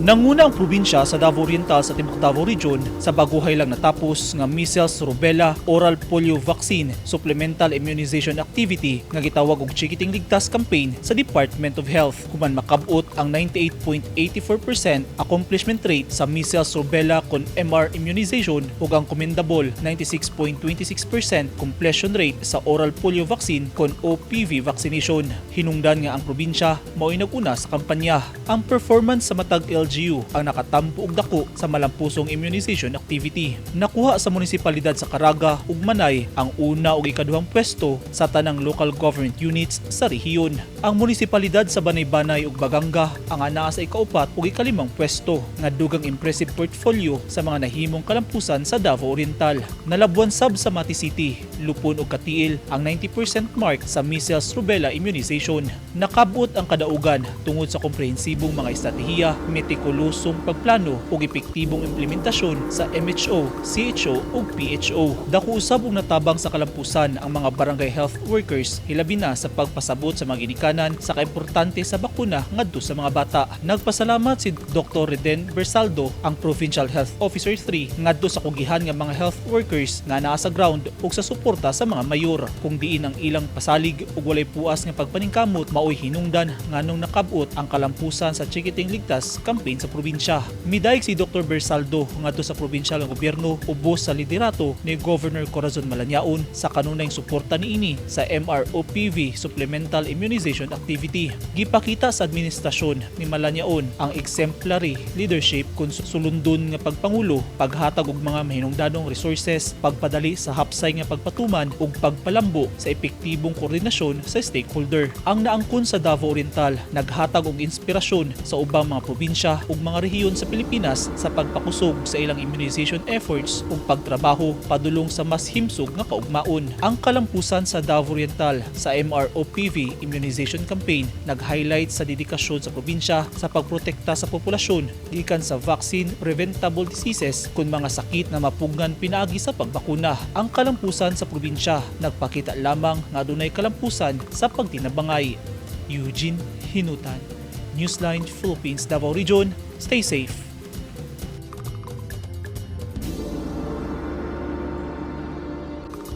Nanguna ang probinsya sa Davao Oriental sa Timbuk Davao Region sa baguhay lang natapos nga measles, rubella, oral polio vaccine, supplemental immunization activity nga gitawag og Chikiting Ligtas campaign sa Department of Health. Human makabot ang 98.84% accomplishment rate sa measles, rubella kon MR immunization ug ang commendable 96.26% completion rate sa oral polio vaccine kon OPV vaccination. Hinungdan nga ang probinsya mao'y naguna sa kampanya. Ang performance sa matag LGU ang nakatampo og dako sa malampusong immunization activity. Nakuha sa munisipalidad sa Caraga ug Manay ang una ug ikaduhang pwesto sa tanang local government units sa rehiyon. Ang munisipalidad sa Banay-Banay ug Baganga ang anaa sa ikaupat ug ikalimang pwesto nga dugang impressive portfolio sa mga nahimong kalampusan sa Davao Oriental. Nalabuan sab sa Mati City, Lupon ug Katiil ang 90% mark sa measles rubella immunization. Nakabot ang kadaugan tungod sa komprehensibong mga estratehiya, metikulusong pagplano ug epektibong implementasyon sa MHO, CHO ug PHO. Dako usab og natabang sa kalampusan ang mga barangay health workers hilabi na sa pagpasabot sa mga ginikanan sa kaimportante sa bakuna ngadto sa mga bata. Nagpasalamat si Dr. Reden Bersaldo, ang Provincial Health Officer 3 ngadto sa kugihan nga mga health workers nga naa sa ground ug sa suporta sa mga mayor. Kung diin ang ilang pasalig ug walay puas nga pagpaningkamot mao'y hinungdan nganong nakabot ang kalampusan sa Chikiting Ligtas campaign sa probinsya. Midayeg si Dr. Bersaldo ngadto sa probinsyal nga gobyerno ubos sa liderato ni Governor Corazon Malanyaon sa kanunayng suporta niini sa MROPV supplemental immunization activity. Gipakita sa administrasyon ni Malanyaon ang exemplary leadership kung sulundon nga pagpangulo, paghatag og mga mahinungdanong resources, pagpadali sa hapsay nga pagpatuman ug pagpalambo sa epektibong koordinasyon sa stakeholder. Ang naangkon sa Davao Oriental naghatag og inspirasyon sa ubang mga probinsya ug mga rehiyon sa Pilipinas sa pagpakusog sa ilang immunization efforts ug pagtrabaho padulong sa mas himsog nga kaugmaon. Ang kalampusan sa Davao Oriental sa MROPV immunization campaign nag-highlight sa dedikasyon sa probinsya sa pagprotekta sa populasyon gikan sa vaccine preventable diseases kun mga sakit na mapugnan pinaagi sa pagbakuna. Ang kalampusan sa probinsya nagpakita lamang nga adunay kalampusan sa pagtinabangay. Eugene Hinutan, Newsline Philippines, Davao Region. Stay safe.